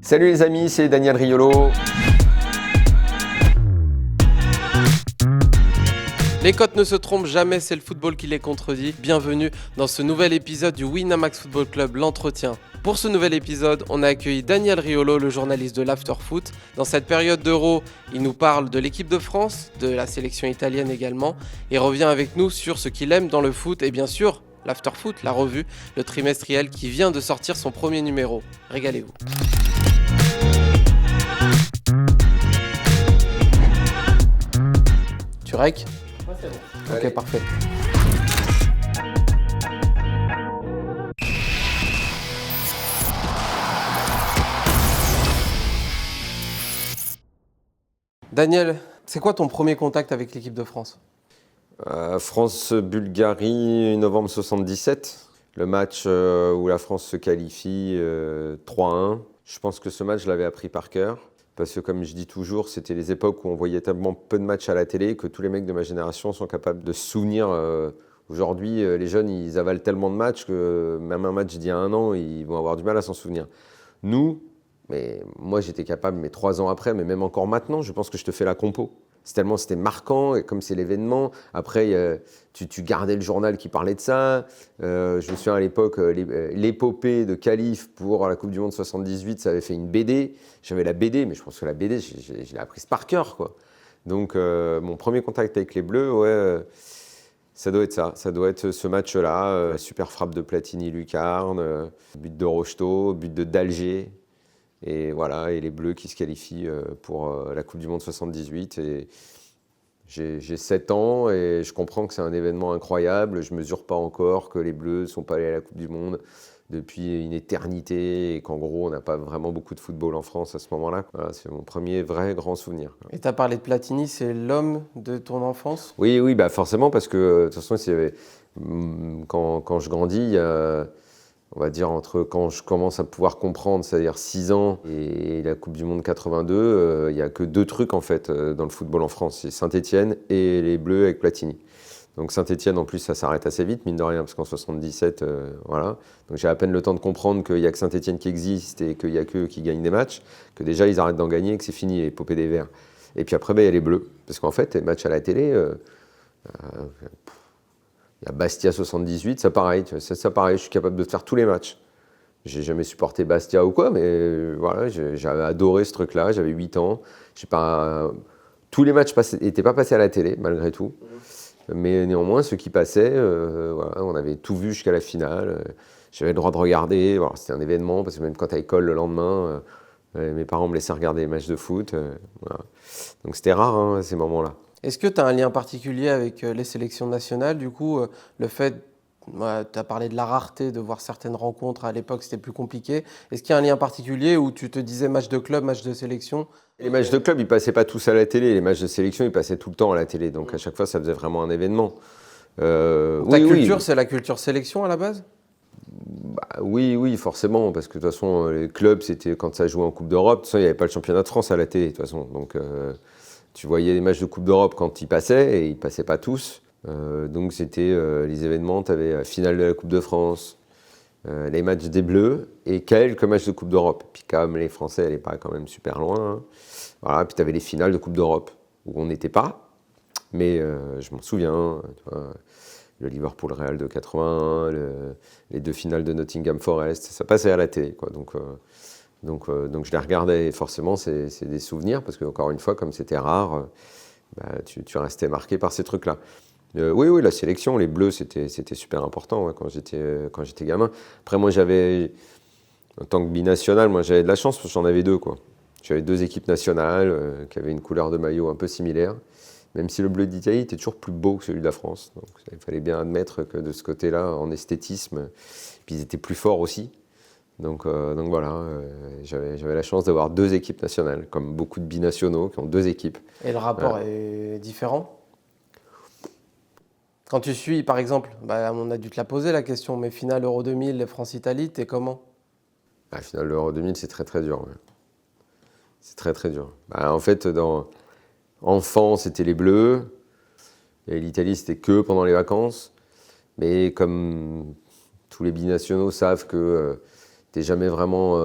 Salut les amis, c'est Daniel Riolo. Les cotes ne se trompent jamais, c'est le football qui les contredit. Bienvenue dans ce nouvel épisode du Winamax Football Club, l'entretien. Pour ce nouvel épisode, on a accueilli Daniel Riolo, le journaliste de l'Afterfoot. Dans cette période d'Euro, il nous parle de l'équipe de France, de la sélection italienne également, et revient avec nous sur ce qu'il aime dans le foot et bien sûr, l'Afterfoot, la revue, le trimestriel qui vient de sortir son premier numéro. Régalez-vous. Tu rec ? Ouais, c'est bon. Ok, parfait. Daniel, c'est quoi ton premier contact avec l'équipe de France ? France-Bulgarie, novembre 77. Le match où la France se qualifie 3-1. Je pense que ce match, je l'avais appris par cœur. Parce que comme je dis toujours, c'était les époques où on voyait tellement peu de matchs à la télé que tous les mecs de ma génération sont capables de se souvenir. Aujourd'hui, les jeunes, ils avalent tellement de matchs que même un match d'il y a un an, ils vont avoir du mal à s'en souvenir. Nous, mais moi j'étais capable, mais 3 ans après, mais même encore maintenant, je pense que je te fais la compo. C'est tellement c'était marquant, et comme c'est l'événement. Après, tu gardais le journal qui parlait de ça. Je me souviens à l'époque, l'épopée de Khalif pour la Coupe du Monde 78, ça avait fait une BD. J'avais la BD, mais je pense que la BD, je l'ai apprise par cœur, quoi. Donc, mon premier contact avec les Bleus, ouais, ça doit être ça. Ça doit être ce match-là. Super frappe de Platini-Lucarne, but de Rocheteau, but de Dalger. Et voilà, et les Bleus qui se qualifient pour la Coupe du Monde 78. Et j'ai 7 ans et je comprends que c'est un événement incroyable. Je ne mesure pas encore que les Bleus ne sont pas allés à la Coupe du Monde depuis une éternité et qu'en gros, on n'a pas vraiment beaucoup de football en France à ce moment-là. Voilà, c'est mon premier vrai grand souvenir. Et tu as parlé de Platini, c'est l'homme de ton enfance ? Oui, bah forcément, parce que de toute façon, quand je grandis, il y a, on va dire entre quand je commence à pouvoir comprendre, c'est-à-dire 6 ans, et la Coupe du Monde 82, il n'y a que 2 trucs en fait dans le football en France, c'est Saint-Étienne et les Bleus avec Platini. Donc Saint-Étienne, en plus, ça s'arrête assez vite, mine de rien, parce qu'en 77, voilà. Donc j'ai à peine le temps de comprendre qu'il n'y a que Saint-Étienne qui existe et qu'il n'y a qu'eux qui gagnent des matchs, que déjà ils arrêtent d'en gagner et que c'est fini, l'épopée des Verts. Et puis après, il y a les Bleus, parce qu'en fait, les matchs à la télé... il y a Bastia 78, ça pareil, ça pareil, je suis capable de faire tous les matchs. J'ai jamais supporté Bastia ou quoi, mais voilà, j'avais adoré ce truc-là, j'avais 8 ans. Tous les matchs n'étaient pas passés à la télé, malgré tout. Mais néanmoins, ceux qui passaient, voilà, on avait tout vu jusqu'à la finale. J'avais le droit de regarder, voilà, c'était un événement, parce que même quand à l'école le lendemain, mes parents me laissaient regarder les matchs de foot. Voilà. Donc c'était rare, hein, ces moments-là. Est-ce que tu as un lien particulier avec les sélections nationales ? Du coup, le fait, tu as parlé de la rareté, de voir certaines rencontres, à l'époque c'était plus compliqué. Est-ce qu'il y a un lien particulier où tu te disais match de club, match de sélection ? Les matchs de club, ils passaient pas tous à la télé. Les matchs de sélection, ils passaient tout le temps à la télé. Donc à chaque fois, ça faisait vraiment un événement. Ta culture, c'est la culture sélection à la base ? Oui, forcément. Parce que de toute façon, les clubs, c'était quand ça jouait en Coupe d'Europe. De toute façon, il n'y avait pas le championnat de France à la télé, de toute façon. Donc tu voyais les matchs de Coupe d'Europe quand ils passaient, et ils passaient pas tous. Donc c'était les événements, tu avais la finale de la Coupe de France, les matchs des Bleus et quelques matchs de Coupe d'Europe. Puis comme les Français n'allaient pas quand même super loin, hein. Voilà, puis tu avais les finales de Coupe d'Europe où on n'était pas, mais je m'en souviens, tu vois, le Liverpool-Real de 81, les 2 finales de Nottingham Forest, ça passait à la télé, quoi. Donc je les regardais, et forcément c'est des souvenirs, parce que encore une fois, comme c'était rare, tu restais marqué par ces trucs-là. Oui, la sélection, les Bleus, c'était super important, ouais, quand j'étais gamin. Après, moi, en tant que binational, moi, j'avais de la chance parce que j'en avais 2, quoi. J'avais 2 équipes nationales qui avaient une couleur de maillot un peu similaire, même si le bleu d'Italie était toujours plus beau que celui de la France. Donc, il fallait bien admettre que de ce côté-là, en esthétisme, puis ils étaient plus forts aussi. Donc voilà, j'avais la chance d'avoir 2 équipes nationales, comme beaucoup de binationaux qui ont 2 équipes. Et le rapport est différent ? Quand tu suis, par exemple, on a dû te la poser la question, mais finale Euro 2000, France-Italie, t'es comment ? La finale de l'Euro 2000, c'est très très dur. Ouais. C'est très très dur. En fait, enfant, c'était les Bleus, et l'Italie, c'était que pendant les vacances. Mais comme tous les binationaux savent que jamais vraiment,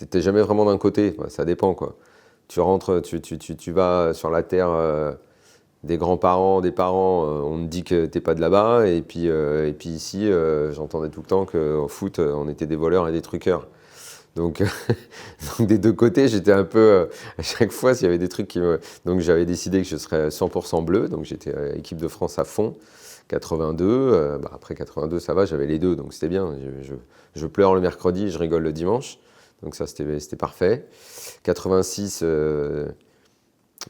t'es jamais vraiment d'un côté. Enfin, ça dépend, quoi. Tu rentres, tu vas sur la terre des grands-parents, des parents, on te dit que t'es pas de là-bas. Et puis ici, j'entendais tout le temps qu'au foot, on était des voleurs et des truqueurs. Donc, donc des deux côtés, j'étais un peu, à chaque fois, s'il y avait des trucs qui me... Donc j'avais décidé que je serais 100% bleu, donc j'étais équipe de France à fond. 82, après 82, ça va, j'avais les deux, donc c'était bien. Je pleure le mercredi, je rigole le dimanche, donc ça c'était parfait. 86,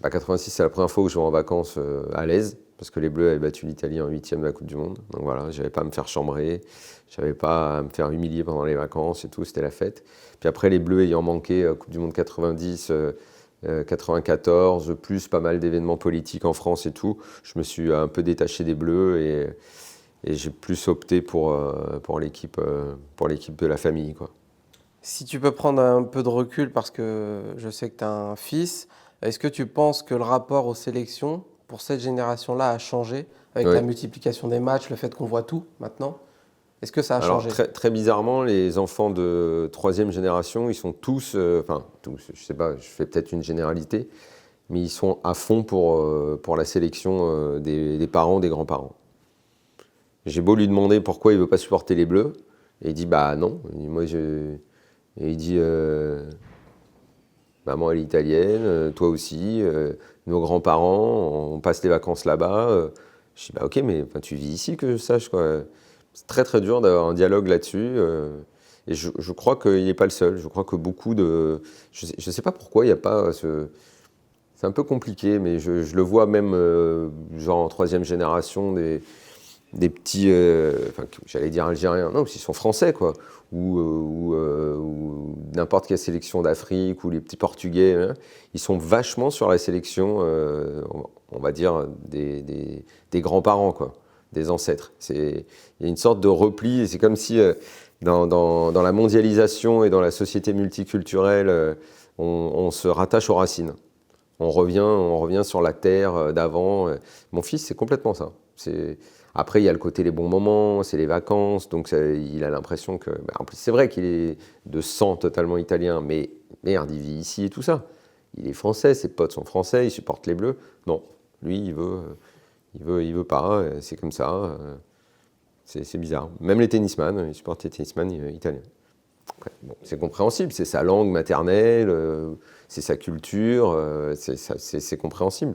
86, c'est la première fois où je vais en vacances à l'aise, parce que les Bleus avaient battu l'Italie en 8e de la Coupe du Monde. Donc voilà, j'avais pas à me faire chambrer, j'avais pas à me faire humilier pendant les vacances et tout, c'était la fête. Puis après, les Bleus ayant manqué Coupe du Monde 90, 94, plus pas mal d'événements politiques en France et tout, je me suis un peu détaché des Bleus et j'ai plus opté pour l'équipe de la famille, quoi. Si tu peux prendre un peu de recul, parce que je sais que tu as un fils, est-ce que tu penses que le rapport aux sélections, pour cette génération-là, a changé avec Oui. la multiplication des matchs, le fait qu'on voit tout maintenant? Est-ce que ça a Alors changé? très bizarrement, les enfants de 3e génération, ils sont tous, enfin tous, je sais pas, je fais peut-être une généralité, mais ils sont à fond pour la sélection des parents, des grands-parents. J'ai beau lui demander pourquoi il veut pas supporter les Bleus, et il dit bah non. Et il dit maman elle est italienne, toi aussi, nos grands-parents, on passe les vacances là-bas. Je dis bah ok, mais enfin, tu vis ici que je sache, quoi. C'est très très dur d'avoir un dialogue là-dessus. Et je crois qu'il n'est pas le seul. Je crois que beaucoup de... Je ne sais pas pourquoi il n'y a pas ce... C'est un peu compliqué, mais je le vois même genre en 3e génération, des petits, enfin, j'allais dire algériens, non, parce qu'ils sont français, quoi, ou n'importe quelle sélection d'Afrique, ou les petits portugais, hein, ils sont vachement sur la sélection, on va dire, des grands-parents, quoi, des ancêtres. Il y a une sorte de repli, et c'est comme si dans la mondialisation et dans la société multiculturelle, on se rattache aux racines. On revient sur la terre d'avant. Mon fils, c'est complètement ça. Après, il y a le côté les bons moments, c'est les vacances, donc il a l'impression que... en plus, c'est vrai qu'il est de sang totalement italien, mais merde, il vit ici et tout ça. Il est français, ses potes sont français, il supporte les Bleus. Non, lui, il veut pas, c'est comme ça. C'est bizarre. Même les tennisman, il supporte les tennisman italiens. Après, bon, c'est compréhensible, c'est sa langue maternelle, c'est sa culture, c'est compréhensible.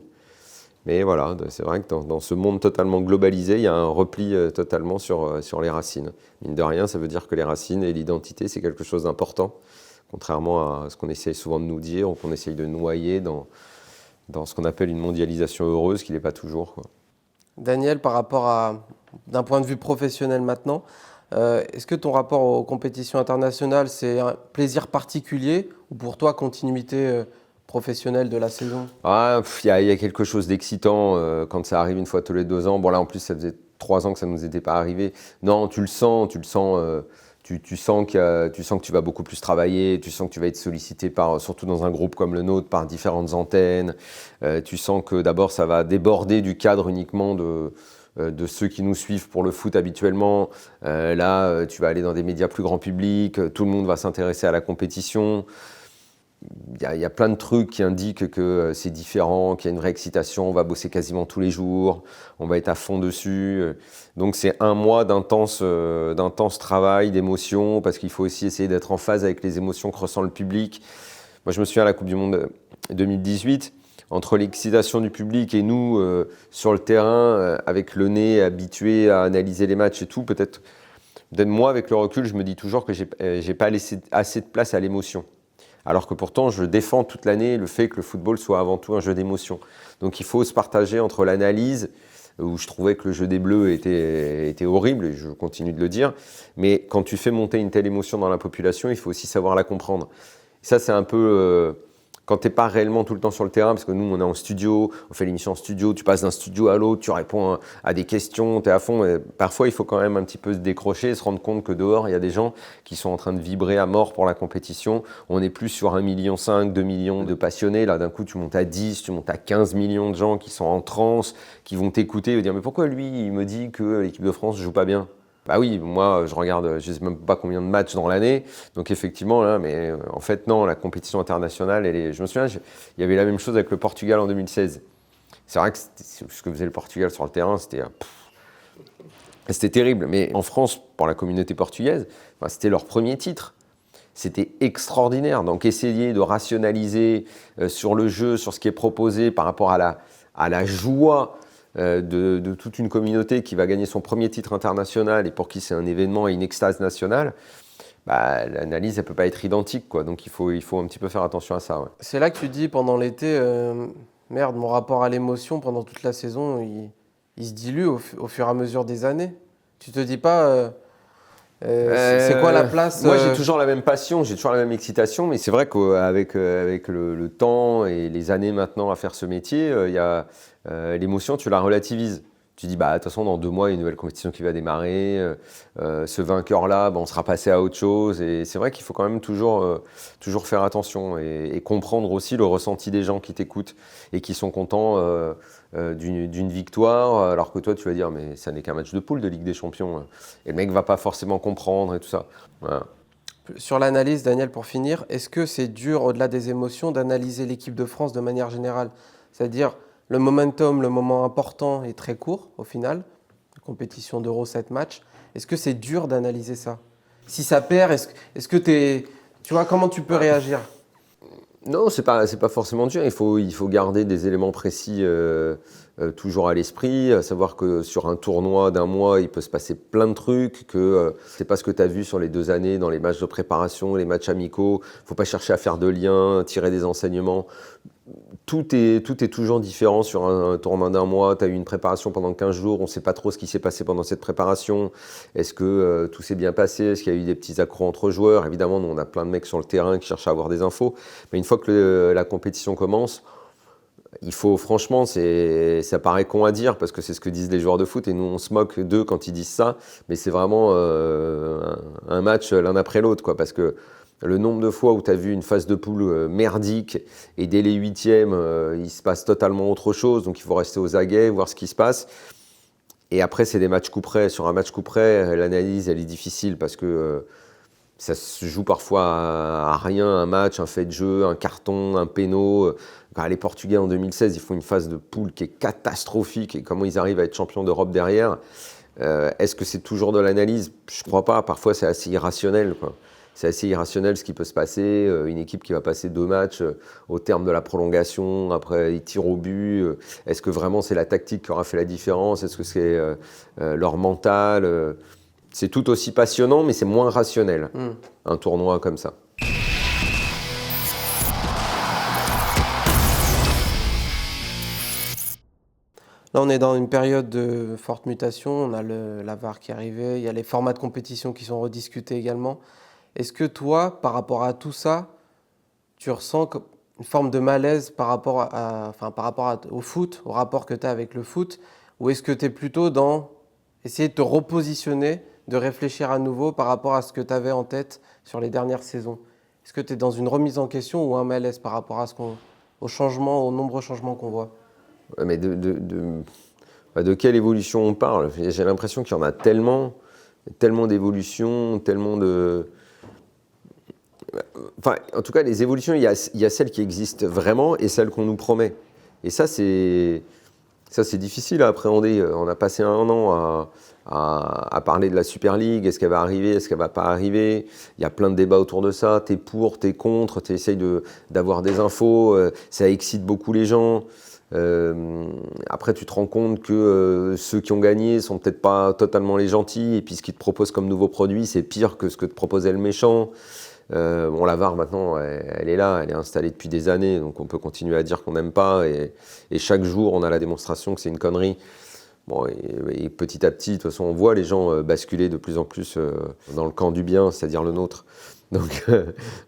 Mais voilà, c'est vrai que dans ce monde totalement globalisé, il y a un repli totalement sur les racines. Mine de rien, ça veut dire que les racines et l'identité, c'est quelque chose d'important, contrairement à ce qu'on essaye souvent de nous dire, ou qu'on essaye de noyer dans ce qu'on appelle une mondialisation heureuse, qui n'est pas toujours, quoi. Daniel, d'un point de vue professionnel maintenant, est-ce que ton rapport aux compétitions internationales, c'est un plaisir particulier ou pour toi, continuité professionnelle de la saison? Il y a quelque chose d'excitant quand ça arrive une fois tous les 2 ans. Bon là, en plus, ça faisait 3 ans que ça ne nous était pas arrivé. Non, tu sens que tu vas beaucoup plus travailler, tu sens que tu vas être sollicité surtout dans un groupe comme le nôtre, par différentes antennes. Tu sens que d'abord, ça va déborder du cadre uniquement de ceux qui nous suivent pour le foot habituellement. Là, tu vas aller dans des médias plus grand public, tout le monde va s'intéresser à la compétition. Il y a plein de trucs qui indiquent que c'est différent, qu'il y a une vraie excitation, on va bosser quasiment tous les jours, on va être à fond dessus. Donc c'est un mois d'intense travail, d'émotions, parce qu'il faut aussi essayer d'être en phase avec les émotions que ressent le public. Moi je me souviens à la Coupe du Monde 2018, entre l'excitation du public et nous sur le terrain, avec le nez habitué à analyser les matchs et tout, peut-être moi avec le recul, je me dis toujours que j'ai pas laissé assez de place à l'émotion. Alors que pourtant, je défends toute l'année le fait que le football soit avant tout un jeu d'émotion. Donc il faut se partager entre l'analyse, où je trouvais que le jeu des Bleus était horrible, et je continue de le dire, mais quand tu fais monter une telle émotion dans la population, il faut aussi savoir la comprendre. Et ça, c'est un peu... quand tu n'es pas réellement tout le temps sur le terrain, parce que nous, on est en studio, on fait l'émission en studio, tu passes d'un studio à l'autre, tu réponds à des questions, tu es à fond. Et parfois, il faut quand même un petit peu se décrocher et se rendre compte que dehors, il y a des gens qui sont en train de vibrer à mort pour la compétition. On est plus sur 1,5 million, 2 millions de passionnés. Là, d'un coup, tu montes à 10, tu montes à 15 millions de gens qui sont en transe, qui vont t'écouter et dire « Mais pourquoi lui, il me dit que l'équipe de France ne joue pas bien ?» Bah oui, moi je regarde, je sais même pas combien de matchs dans l'année, donc effectivement là, mais en fait non, la compétition internationale, je me souviens, il y avait la même chose avec le Portugal en 2016. C'est vrai que ce que faisait le Portugal sur le terrain, c'était terrible. Mais en France, pour la communauté portugaise, c'était leur premier titre. C'était extraordinaire. Donc essayer de rationaliser sur le jeu, sur ce qui est proposé par rapport à la joie de toute une communauté qui va gagner son premier titre international et pour qui c'est un événement et une extase nationale, l'analyse, elle ne peut pas être identique, quoi. Donc il faut un petit peu faire attention à ça. Ouais. C'est là que tu dis pendant l'été, merde, mon rapport à l'émotion pendant toute la saison, il se dilue au fur et à mesure des années. Tu te dis pas, c'est quoi la place Moi, j'ai toujours la même passion, j'ai toujours la même excitation, mais c'est vrai qu'avec le temps et les années maintenant à faire ce métier, l'émotion, tu la relativises. Tu dis, de toute façon, dans 2 mois, il y a une nouvelle compétition qui va démarrer. Ce vainqueur-là, on sera passé à autre chose. Et c'est vrai qu'il faut quand même toujours faire attention et comprendre aussi le ressenti des gens qui t'écoutent et qui sont contents d'une victoire. Alors que toi, tu vas dire, mais ça n'est qu'un match de poule de Ligue des Champions. Et le mec ne va pas forcément comprendre et tout ça. Voilà. Sur l'analyse, Daniel, pour finir, est-ce que c'est dur, au-delà des émotions, d'analyser l'équipe de France de manière générale? C'est-à-dire, le momentum, le moment important est très court au final, compétition d'Euro 7 matchs. Est-ce que c'est dur d'analyser ça? Si ça perd, est-ce que tu vois, comment tu peux réagir? Non, c'est pas forcément dur. Il faut garder des éléments précis toujours à l'esprit, à savoir que sur un tournoi d'1 mois, il peut se passer plein de trucs, que c'est pas ce que tu as vu sur les 2 années dans les matchs de préparation, les matchs amicaux. Faut pas chercher à faire de liens, tirer des enseignements. Tout est toujours différent sur un tournoi d'1 mois. Tu as eu une préparation pendant 15 jours, on ne sait pas trop ce qui s'est passé pendant cette préparation. Est-ce que tout s'est bien passé? Est-ce qu'il y a eu des petits accros entre joueurs? Évidemment, nous, on a plein de mecs sur le terrain qui cherchent à avoir des infos. Mais une fois que la compétition commence, il faut, franchement, ça paraît con à dire parce que c'est ce que disent les joueurs de foot et nous, on se moque d'eux quand ils disent ça. Mais c'est vraiment un match l'un après l'autre, quoi, parce que le nombre de fois où tu as vu une phase de poule merdique et dès les 8e, il se passe totalement autre chose. Donc il faut rester aux aguets, voir ce qui se passe. Et après, c'est des matchs coup près. Sur un match coup près, l'analyse, elle est difficile parce que ça se joue parfois à rien, un match, un fait de jeu, un carton, un péno. Les Portugais en 2016, ils font une phase de poule qui est catastrophique. Et comment ils arrivent à être champions d'Europe derrière? Est-ce que c'est toujours de l'analyse? Je ne crois pas. Parfois, c'est assez irrationnel, quoi. C'est assez irrationnel ce qui peut se passer. Une équipe qui va passer 2 matchs au terme de la prolongation, après ils tirent au but. Est-ce que vraiment c'est la tactique qui aura fait la différence? Est-ce que c'est leur mental? C'est tout aussi passionnant, mais c'est moins rationnel, un tournoi comme ça. Là, on est dans une période de forte mutation. On a la VAR qui est arrivée. Il y a les formats de compétition qui sont rediscutés également. Est-ce que toi, par rapport à tout ça, tu ressens une forme de malaise par rapport au foot, au rapport que tu as avec le foot? Ou est-ce que tu es plutôt dans essayer de te repositionner, de réfléchir à nouveau par rapport à ce que tu avais en tête sur les dernières saisons? Est-ce que tu es dans une remise en question ou un malaise par rapport à aux changements, aux nombreux changements qu'on voit? Ouais, mais de quelle évolution on parle? J'ai l'impression qu'il y en a tellement d'évolutions, tellement de... Enfin, en tout cas, les évolutions, il y a celles qui existent vraiment et celles qu'on nous promet. Et ça, c'est difficile à appréhender. On a passé 1 an à parler de la Super League. Est-ce qu'elle va arriver? Est-ce qu'elle ne va pas arriver? Il y a plein de débats autour de ça. T'es pour, t'es contre, tu essayes d'avoir des infos. Ça excite beaucoup les gens. Après, tu te rends compte que ceux qui ont gagné sont peut-être pas totalement les gentils. Et puis, ce qu'ils te proposent comme nouveau produit, c'est pire que ce que te proposait le méchant. La VAR maintenant, elle est là, elle est installée depuis des années, donc on peut continuer à dire qu'on n'aime pas, et chaque jour on a la démonstration que c'est une connerie. Bon, et petit à petit, de toute façon, on voit les gens basculer de plus en plus dans le camp du bien, c'est-à-dire le nôtre. Donc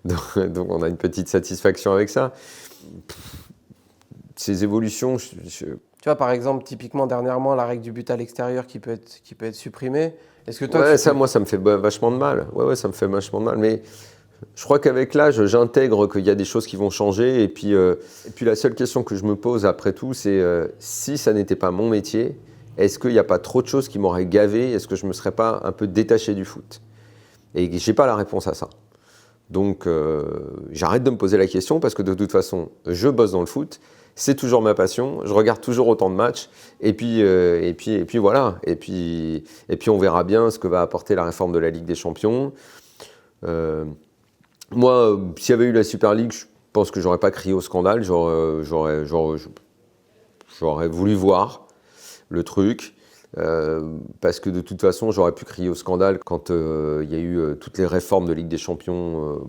on a une petite satisfaction avec ça. Ces évolutions, Tu vois, par exemple, typiquement dernièrement, la règle du but à l'extérieur qui peut être supprimée. Est-ce que toi, moi, ça me fait vachement de mal. Ouais, ça me fait vachement de mal. Mais je crois qu'avec l'âge, j'intègre qu'il y a des choses qui vont changer. Et puis la seule question que je me pose après tout, c'est si ça n'était pas mon métier, est-ce qu'il n'y a pas trop de choses qui m'auraient gavé? Est-ce que je ne me serais pas un peu détaché du foot? Et je n'ai pas la réponse à ça. Donc j'arrête de me poser la question parce que de toute façon, je bosse dans le foot, c'est toujours ma passion, je regarde toujours autant de matchs, et puis voilà. Et puis on verra bien ce que va apporter la réforme de la Ligue des Champions. Moi, s'il y avait eu la Super League, je pense que j'aurais pas crié au scandale, j'aurais voulu voir le truc. Parce que de toute façon, j'aurais pu crier au scandale quand il y a eu toutes les réformes de Ligue des Champions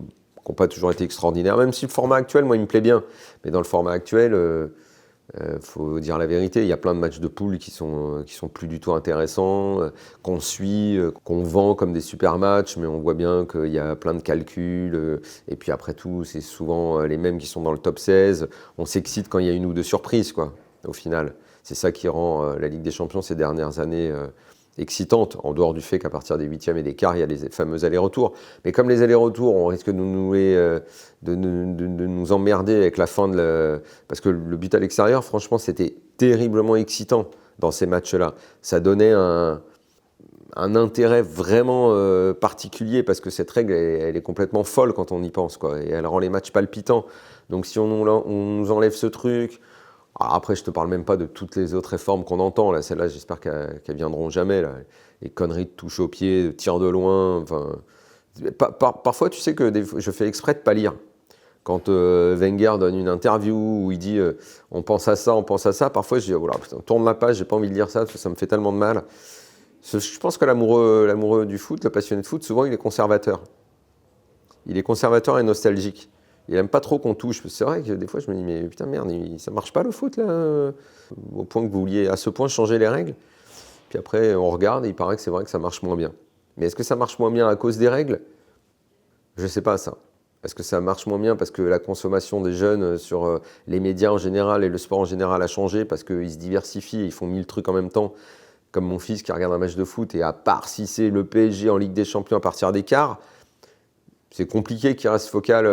qui n'ont pas toujours été extraordinaires, même si le format actuel, moi, il me plaît bien. Mais dans le format actuel, faut dire la vérité, il y a plein de matchs de poules qui sont plus du tout intéressants, qu'on suit, qu'on vend comme des super matchs, mais on voit bien qu'il y a plein de calculs. Et puis après tout, c'est souvent les mêmes qui sont dans le top 16. On s'excite quand il y a une ou deux surprises, quoi, au final. C'est ça qui rend la Ligue des Champions ces dernières années excitante, en dehors du fait qu'à partir des huitièmes et des quarts, il y a les fameux allers-retours. Mais comme les allers-retours, on risque de nous emmerder avec la fin parce que le but à l'extérieur, franchement, c'était terriblement excitant dans ces matchs-là. Ça donnait un intérêt vraiment particulier parce que cette règle, elle est complètement folle quand on y pense, quoi, et elle rend les matchs palpitants. Donc si on nous enlève ce truc... Alors après, je ne te parle même pas de toutes les autres réformes qu'on entend. Là, celles-là, j'espère qu'elles viendront jamais. Là. Les conneries de touche au pied, de tir de loin. Enfin, parfois, tu sais que je fais exprès de ne pas lire. Quand Wenger donne une interview où il dit on pense à ça, parfois je dis voilà, putain, tourne la page, j'ai pas envie de lire ça, parce que ça me fait tellement de mal. Je pense que l'amoureux du foot, le passionné de foot, souvent il est conservateur. Il est conservateur et nostalgique. Il n'aime pas trop qu'on touche. C'est vrai que des fois, je me dis, mais putain, merde, ça marche pas le foot, là, au point que vous vouliez à ce point changer les règles. Puis après, on regarde et il paraît que c'est vrai que ça marche moins bien. Mais est-ce que ça marche moins bien à cause des règles? Je ne sais pas ça. Est-ce que ça marche moins bien parce que la consommation des jeunes sur les médias en général et le sport en général a changé, parce qu'ils se diversifient, ils font 1000 trucs en même temps, comme mon fils qui regarde un match de foot, et à part si c'est le PSG en Ligue des Champions à partir des quarts, c'est compliqué qu'il reste focal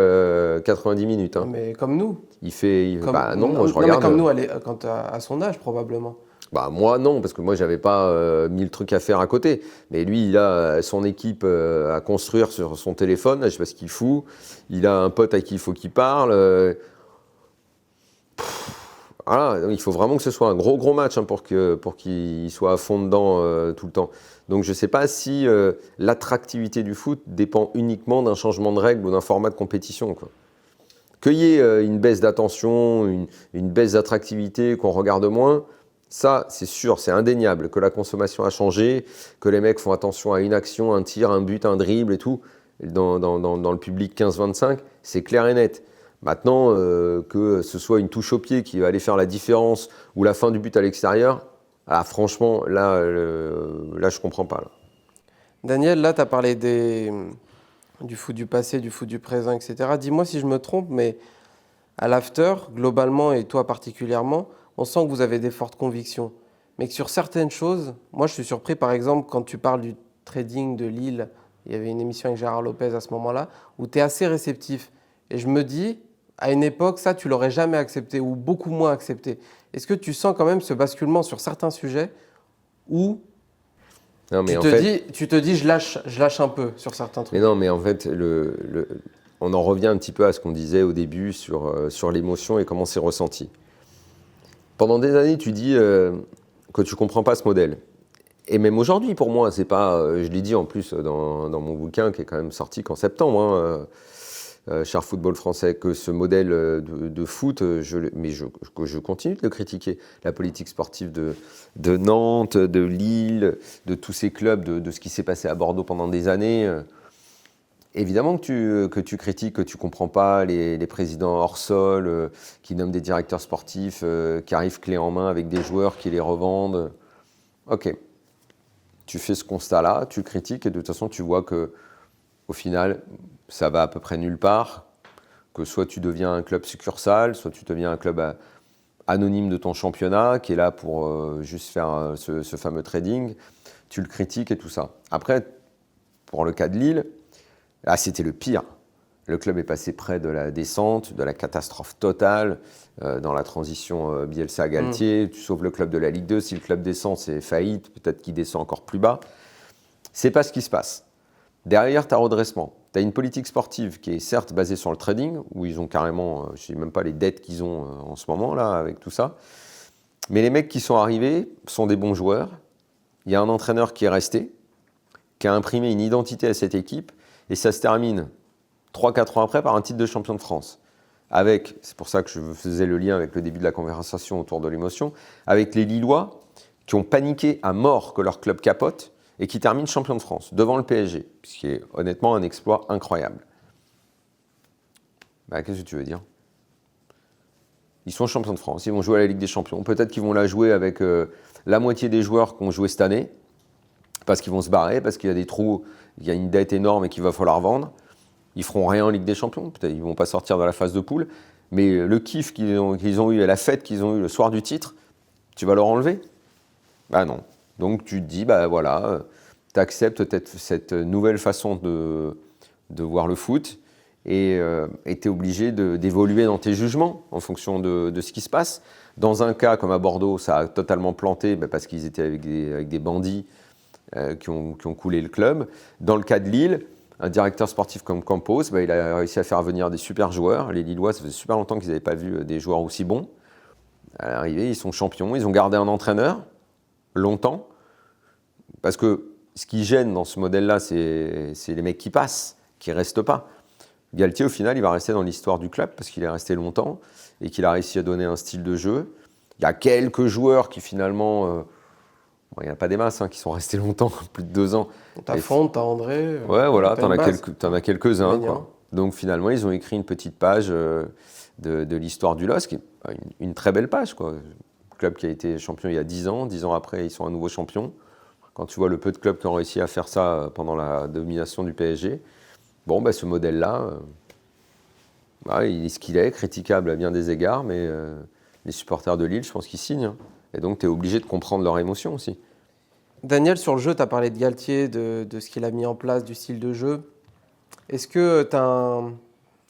90 minutes. Hein. Mais comme nous. Non, moi je regarde. Mais comme nous, quand à son âge, probablement. Bah, moi, non, parce que moi, j'avais pas 1000 trucs à faire à côté. Mais lui, il a son équipe à construire sur son téléphone. Je sais pas ce qu'il fout. Il a un pote à qui il faut qu'il parle. Voilà, il faut vraiment que ce soit un gros match pour qu'il soit à fond dedans tout le temps. Donc je ne sais pas si l'attractivité du foot dépend uniquement d'un changement de règles ou d'un format de compétition, quoi. Qu'il y ait une baisse d'attention, une baisse d'attractivité, qu'on regarde moins, ça c'est sûr, c'est indéniable. Que la consommation a changé, que les mecs font attention à une action, un tir, un but, un dribble et tout, dans le public 15-25, c'est clair et net. Maintenant, que ce soit une touche au pied qui va aller faire la différence ou la fin du but à l'extérieur, franchement, là, je comprends pas. Là. Daniel, là, tu as parlé du foot du passé, du foot du présent, etc. Dis-moi si je me trompe, mais à l'after, globalement, et toi particulièrement, on sent que vous avez des fortes convictions. Mais que sur certaines choses, moi, je suis surpris, par exemple, quand tu parles du trading de Lille, il y avait une émission avec Gérard Lopez à ce moment-là, où tu es assez réceptif. Et je me dis, à une époque, ça, tu l'aurais jamais accepté ou beaucoup moins accepté. Est-ce que tu sens quand même ce basculement sur certains sujets où tu te dis, je lâche un peu sur certains trucs? Mais non, mais en fait, on en revient un petit peu à ce qu'on disait au début sur l'émotion et comment c'est ressenti. Pendant des années, tu dis que tu ne comprends pas ce modèle. Et même aujourd'hui, pour moi, c'est pas. Je l'ai dit en plus dans mon bouquin qui est quand même sorti qu'en septembre. Cher football français, que ce modèle de foot, je continue de le critiquer. La politique sportive de Nantes, de Lille, de tous ces clubs, de ce qui s'est passé à Bordeaux pendant des années. Évidemment que tu critiques, que tu ne comprends pas les présidents hors sol, qui nomment des directeurs sportifs, qui arrivent clé en main avec des joueurs qui les revendent. Ok, tu fais ce constat-là, tu critiques et de toute façon tu vois que au final, ça va à peu près nulle part, que soit tu deviens un club succursale, soit tu deviens un club anonyme de ton championnat, qui est là pour juste faire ce fameux trading, tu le critiques et tout ça. Après, pour le cas de Lille, là c'était le pire. Le club est passé près de la descente, de la catastrophe totale, dans la transition Bielsa-Galtier. Tu sauves le club de la Ligue 2. Si le club descend, c'est faillite. Peut-être qu'il descend encore plus bas. C'est pas ce qui se passe. Derrière, tu as redressement. Tu as une politique sportive qui est certes basée sur le trading, où ils ont carrément, je ne sais même pas les dettes qu'ils ont en ce moment, là, avec tout ça. Mais les mecs qui sont arrivés sont des bons joueurs. Il y a un entraîneur qui est resté, qui a imprimé une identité à cette équipe, et ça se termine 3-4 ans après par un titre de champion de France. Avec, c'est pour ça que je faisais le lien avec le début de la conversation autour de l'émotion, avec les Lillois qui ont paniqué à mort que leur club capote et qui terminent champion de France devant le PSG, ce qui est honnêtement un exploit incroyable. Qu'est-ce que tu veux dire ? Ils sont champions de France, ils vont jouer à la Ligue des Champions. Peut-être qu'ils vont la jouer avec la moitié des joueurs qui ont joué cette année, parce qu'ils vont se barrer, parce qu'il y a des trous, il y a une dette énorme et qu'il va falloir vendre. Ils feront rien en Ligue des Champions, peut-être ils vont pas sortir de la phase de poule, mais le kiff qu'ils ont eu et la fête qu'ils ont eu le soir du titre, tu vas leur enlever ? Non. Donc tu te dis, voilà, tu acceptes peut-être cette nouvelle façon de voir le foot et tu es obligé d'évoluer dans tes jugements en fonction de ce qui se passe. Dans un cas comme à Bordeaux, ça a totalement planté parce qu'ils étaient avec des bandits qui ont coulé le club. Dans le cas de Lille, un directeur sportif comme Campos, il a réussi à faire venir des super joueurs. Les Lillois, ça faisait super longtemps qu'ils n'avaient pas vu des joueurs aussi bons. À l'arrivée, ils sont champions. Ils ont gardé un entraîneur longtemps. Parce que ce qui gêne dans ce modèle-là, c'est les mecs qui passent, qui ne restent pas. Galtier, au final, il va rester dans l'histoire du club parce qu'il est resté longtemps et qu'il a réussi à donner un style de jeu. Il y a quelques joueurs qui, finalement... il n'y en a pas des masses qui sont restés longtemps, plus de 2 ans. T'as Fonte, t'as André. Ouais, voilà, t'en as quelques-uns. Donc finalement, ils ont écrit une petite page de l'histoire du LOSC, qui est une très belle page, quoi. Le club qui a été champion il y a 10 ans, 10 ans après, ils sont à nouveau champions. Quand tu vois le peu de clubs qui ont réussi à faire ça pendant la domination du PSG, ce modèle-là, il est ce qu'il est, critiquable à bien des égards, mais les supporters de Lille, je pense qu'ils signent. Et donc, tu es obligé de comprendre leur émotion aussi. Daniel, sur le jeu, tu as parlé de Galtier, de ce qu'il a mis en place, du style de jeu. Est-ce que tu as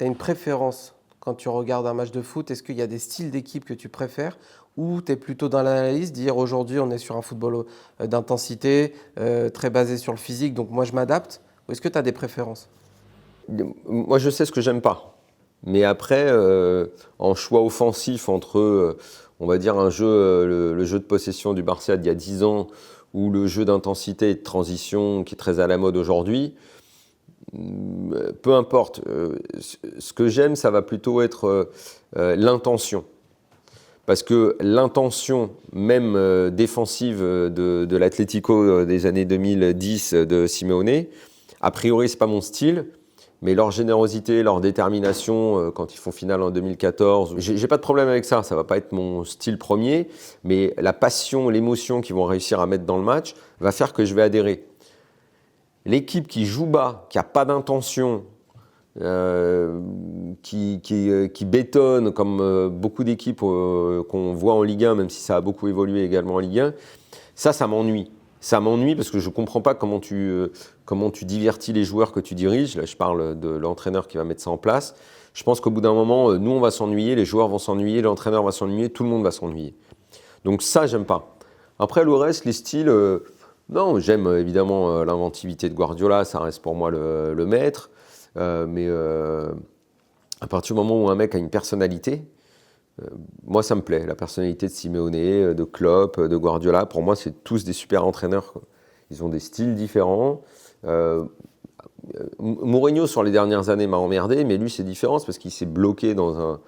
une préférence quand tu regardes un match de foot? Est-ce qu'il y a des styles d'équipe que tu préfères ou tu es plutôt dans l'analyse, dire aujourd'hui on est sur un football d'intensité, très basé sur le physique, donc moi je m'adapte? Ou est-ce que tu as des préférences? Moi je sais ce que j'aime pas. Mais après, en choix offensif entre, on va dire, le jeu de possession du Barça d'il y a 10 ans ou le jeu d'intensité et de transition qui est très à la mode aujourd'hui, peu importe. Ce que j'aime, ça va plutôt être l'intention. Parce que l'intention, même défensive de l'Atlético des années 2010 de Simeone, a priori, c'est pas mon style, mais leur générosité, leur détermination, quand ils font finale en 2014, j'ai pas de problème avec ça, ça va pas être mon style premier, mais la passion, l'émotion qu'ils vont réussir à mettre dans le match va faire que je vais adhérer. L'équipe qui joue bas, qui a pas d'intention, qui bétonne comme beaucoup d'équipes qu'on voit en Ligue 1, même si ça a beaucoup évolué également en Ligue 1, ça m'ennuie. Ça m'ennuie parce que je ne comprends pas comment tu divertis les joueurs que tu diriges. Là, je parle de l'entraîneur qui va mettre ça en place. Je pense qu'au bout d'un moment, nous, on va s'ennuyer, les joueurs vont s'ennuyer, l'entraîneur va s'ennuyer, tout le monde va s'ennuyer. Donc ça, j'aime pas. Après, le reste, les styles... non, j'aime évidemment l'inventivité de Guardiola, ça reste pour moi le maître. Mais à partir du moment où un mec a une personnalité, moi ça me plaît. La personnalité de Simeone, de Klopp, de Guardiola, pour moi c'est tous des super entraîneurs, quoi. Ils ont des styles différents. Mourinho sur les dernières années m'a emmerdé, mais lui c'est différent, c'est parce qu'il s'est bloqué dans un...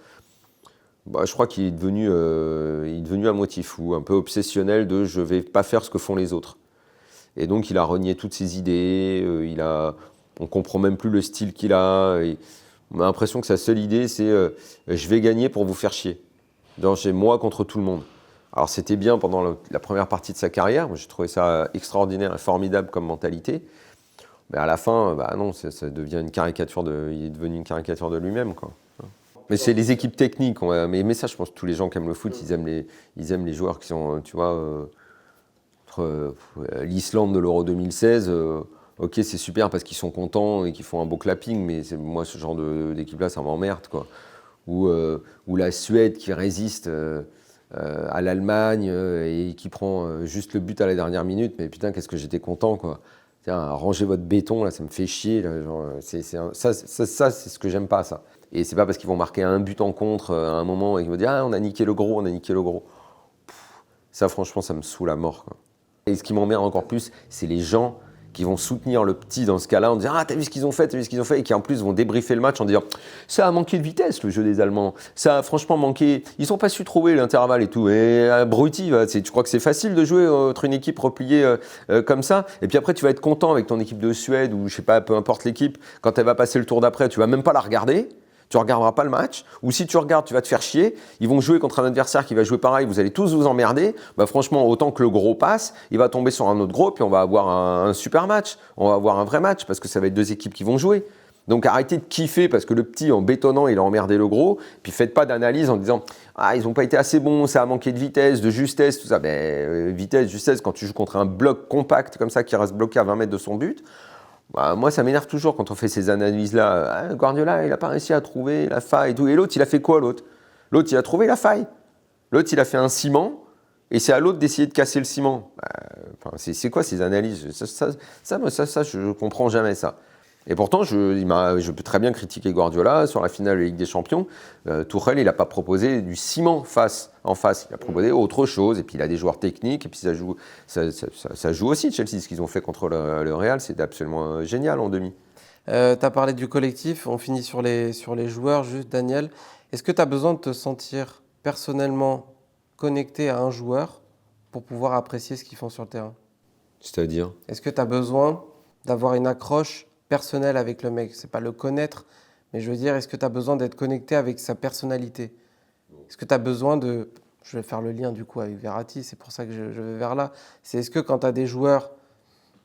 je crois qu'il est devenu à moitié fou, un peu obsessionnel de je vais pas faire ce que font les autres. Et donc il a renié toutes ses idées, on ne comprend même plus le style qu'il a. On a l'impression que sa seule idée, c'est je vais gagner pour vous faire chier. C'est moi contre tout le monde. Alors c'était bien pendant la première partie de sa carrière. J'ai trouvé ça extraordinaire et formidable comme mentalité. Mais à la fin, non, ça devient une caricature il est devenu une caricature de lui-même, quoi. Mais c'est les équipes techniques. Mais ça, je pense que tous les gens qui aiment le foot, ils aiment les joueurs qui sont, tu vois, l'Islande de l'Euro 2016. ok, c'est super parce qu'ils sont contents et qu'ils font un beau clapping, mais moi, ce genre d'équipe-là, ça m'emmerde, quoi. Ou la Suède qui résiste à l'Allemagne et qui prend juste le but à la dernière minute, mais putain, qu'est-ce que j'étais content, quoi. Tiens, rangez votre béton, là, ça me fait chier. Là, genre, c'est ce que j'aime pas, ça. Et c'est pas parce qu'ils vont marquer un but en contre à un moment et qu'ils vont dire « Ah, on a niqué le gros, on a niqué le gros ». Ça, franchement, ça me saoule à mort, quoi. Et ce qui m'emmerde encore plus, c'est les gens qui vont soutenir le petit dans ce cas-là en disant « Ah, t'as vu ce qu'ils ont fait, t'as vu ce qu'ils ont fait ?» et qui en plus vont débriefer le match en disant « Ça a manqué de vitesse, le jeu des Allemands. Ça a franchement manqué. Ils n'ont pas su trouver l'intervalle et tout. Et abruti, tu crois que c'est facile de jouer contre une équipe repliée comme ça? Et puis après, tu vas être content avec ton équipe de Suède ou je sais pas, peu importe l'équipe. Quand elle va passer le tour d'après, tu vas même pas la regarder. Tu ne regarderas pas le match, ou si tu regardes, tu vas te faire chier. Ils vont jouer contre un adversaire qui va jouer pareil, vous allez tous vous emmerder. Bah franchement, autant que le gros passe, il va tomber sur un autre gros, puis on va avoir un super match. On va avoir un vrai match, parce que ça va être deux équipes qui vont jouer. Donc arrêtez de kiffer, parce que le petit, en bétonnant, il a emmerdé le gros. Puis faites pas d'analyse en disant « Ah, ils n'ont pas été assez bons, ça a manqué de vitesse, de justesse, tout ça. » Vitesse, justesse, quand tu joues contre un bloc compact comme ça, qui reste bloqué à 20 mètres de son but, bah, moi, ça m'énerve toujours quand on fait ces analyses-là. Ah, Guardiola, il n'a pas réussi à trouver la faille et tout. Et l'autre, il a fait quoi, l'autre? L'autre, il a trouvé la faille. L'autre, il a fait un ciment et c'est à l'autre d'essayer de casser le ciment. Bah, c'est quoi ces analyses? Ça, je ne comprends jamais ça. Et pourtant, je peux très bien critiquer Guardiola sur la finale de la Ligue des Champions. Tuchel, il n'a pas proposé du ciment en face. Il a proposé autre chose. Et puis, il a des joueurs techniques. Et puis, ça joue aussi, Chelsea. Ce qu'ils ont fait contre le Real, c'était absolument génial en demi. Tu as parlé du collectif. On finit sur les joueurs. Juste, Daniel, est-ce que tu as besoin de te sentir personnellement connecté à un joueur pour pouvoir apprécier ce qu'ils font sur le terrain? C'est-à-dire? Est-ce que tu as besoin d'avoir une accroche personnel avec le mec? C'est pas le connaître, mais je veux dire, est-ce que tu as besoin d'être connecté avec sa personnalité? Est-ce que tu as besoin de... Je vais faire le lien du coup avec Verratti, c'est pour ça que je vais vers là. C'est est-ce que quand tu as des joueurs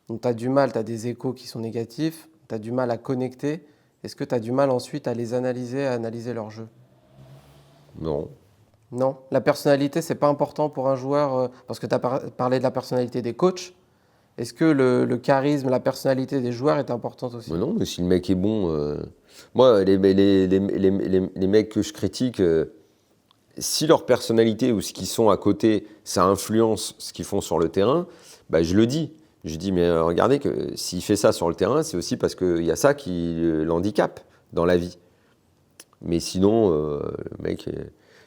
dont tu as du mal, tu as des échos qui sont négatifs, tu as du mal à connecter, est-ce que tu as du mal ensuite à les analyser, à analyser leur jeu? Non. Non, la personnalité, c'est pas important pour un joueur, parce que tu as parlé de la personnalité des coachs. Est-ce que le charisme, la personnalité des joueurs est importante aussi? Mais non, mais si le mec est bon... Moi, les mecs que je critique, si leur personnalité ou ce qu'ils sont à côté, ça influence ce qu'ils font sur le terrain, bah, je le dis. Je dis, mais regardez, que s'il fait ça sur le terrain, c'est aussi parce qu'il y a ça qui l'handicape dans la vie. Mais sinon, le mec...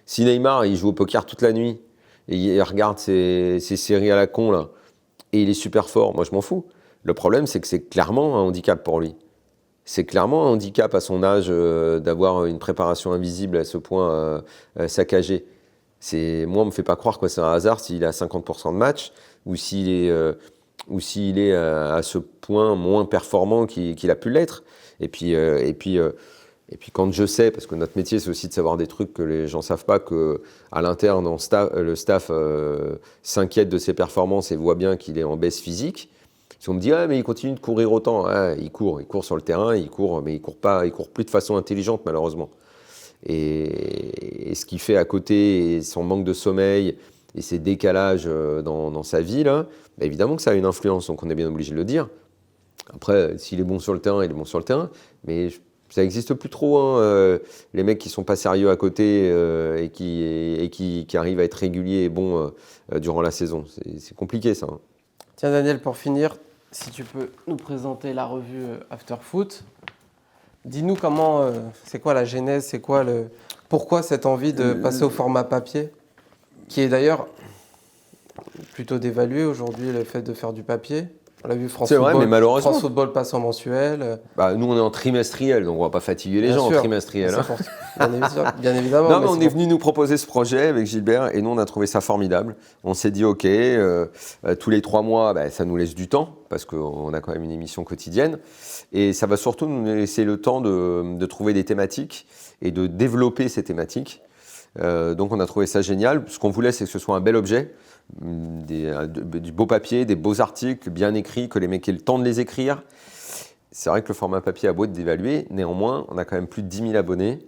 Si Neymar, il joue au poker toute la nuit, et il regarde ses séries à la con, là, et il est super fort, moi je m'en fous. Le problème, c'est que c'est clairement un handicap pour lui. C'est clairement un handicap à son âge d'avoir une préparation invisible à ce point saccagée. Moi, on ne me fait pas croire que c'est un hasard s'il a 50% de match ou s'il est à ce point moins performant qu'il a pu l'être. Et puis, quand je sais, parce que notre métier, c'est aussi de savoir des trucs que les gens ne savent pas, qu'à l'interne, le staff s'inquiète de ses performances et voit bien qu'il est en baisse physique. Si on me dit, ah, mais il continue de courir autant, ah, il court sur le terrain, mais il court plus de façon intelligente, malheureusement. Et ce qu'il fait à côté, et son manque de sommeil, et ses décalages dans sa vie, là, bah, évidemment que ça a une influence, donc on est bien obligé de le dire. Après, s'il est bon sur le terrain, il est bon sur le terrain, mais ça n'existe plus trop, hein, les mecs qui ne sont pas sérieux à côté et qui arrivent à être réguliers et bons durant la saison. C'est compliqué, ça. Hein. Tiens, Daniel, pour finir, si tu peux nous présenter la revue After Foot. Dis-nous comment, c'est quoi la genèse, pourquoi cette envie de passer au format papier, qui est d'ailleurs plutôt dévalué aujourd'hui, le fait de faire du papier. On l'a vu, France Football passe en mensuel. Bah, nous, on est en trimestriel, donc on ne va pas fatiguer les gens en trimestriel. Hein. Bien évidemment. Non, mais on est venu nous proposer ce projet avec Gilbert et nous, on a trouvé ça formidable. On s'est dit, OK, tous les 3 mois, bah, ça nous laisse du temps parce qu'on a quand même une émission quotidienne. Et ça va surtout nous laisser le temps de trouver des thématiques et de développer ces thématiques. Donc, on a trouvé ça génial. Ce qu'on voulait, c'est que ce soit un bel objet. Du beau papier, des beaux articles bien écrits, que les mecs aient le temps de les écrire. C'est vrai que le format papier a beau être dévalué, néanmoins, on a quand même plus de 10 000 abonnés.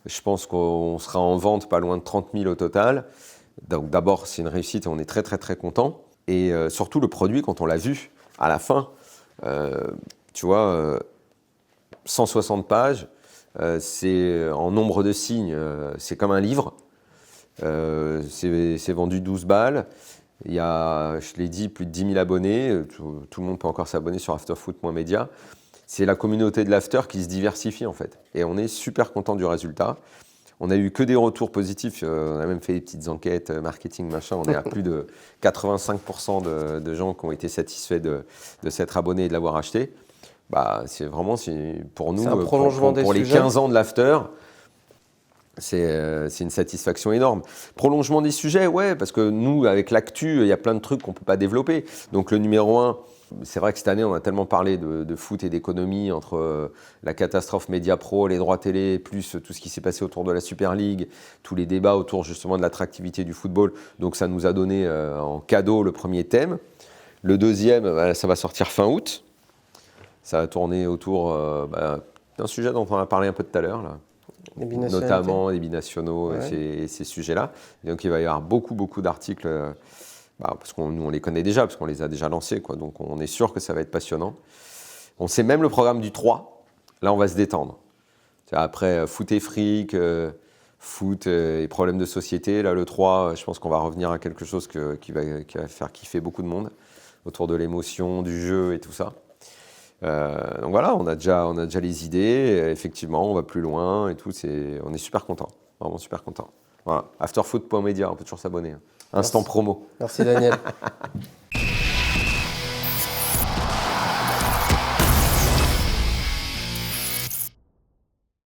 Je pense qu'on sera en vente pas loin de 30 000 au total. Donc d'abord, c'est une réussite et on est très très très content. Et surtout le produit, quand on l'a vu à la fin, Tu vois, 160 pages, c'est en nombre de signes, c'est comme un livre. C'est vendu 12 balles. Il y a, je l'ai dit, plus de 10 000 abonnés. Tout le monde peut encore s'abonner sur afterfoot.media. C'est la communauté de l'after qui se diversifie en fait. Et on est super content du résultat. On n'a eu que des retours positifs. On a même fait des petites enquêtes marketing, machin. On est à plus de 85% de gens qui ont été satisfaits de s'être abonnés et de l'avoir acheté. Bah, c'est vraiment, pour nous, un prolongement pour les 15 ans de l'after, c'est une satisfaction énorme. Prolongement des sujets, ouais, parce que nous, avec l'actu, il y a plein de trucs qu'on ne peut pas développer. Donc le numéro 1, c'est vrai que cette année, on a tellement parlé de foot et d'économie entre la catastrophe Média Pro, les droits télé, plus tout ce qui s'est passé autour de la Super League, tous les débats autour justement de l'attractivité du football. Donc ça nous a donné en cadeau le premier thème. Le deuxième, ça va sortir fin août. Ça va tourner autour d'un sujet dont on a parlé un peu tout à l'heure, là. Notamment les binationaux et ces sujets-là. Et donc il va y avoir beaucoup d'articles, parce qu'on nous on les connaît déjà, parce qu'on les a déjà lancés, quoi. Donc on est sûr que ça va être passionnant. On sait même le programme du 3. Là, on va se détendre. Après foot et fric, foot et problèmes de société, là le 3, je pense qu'on va revenir à quelque chose qui va faire kiffer beaucoup de monde autour de l'émotion, du jeu et tout ça. Donc voilà, on a déjà les idées. Effectivement, on va plus loin et tout. On est super content, vraiment super content. Voilà, afterfoot.media, on peut toujours s'abonner. Instant promo. Merci Daniel.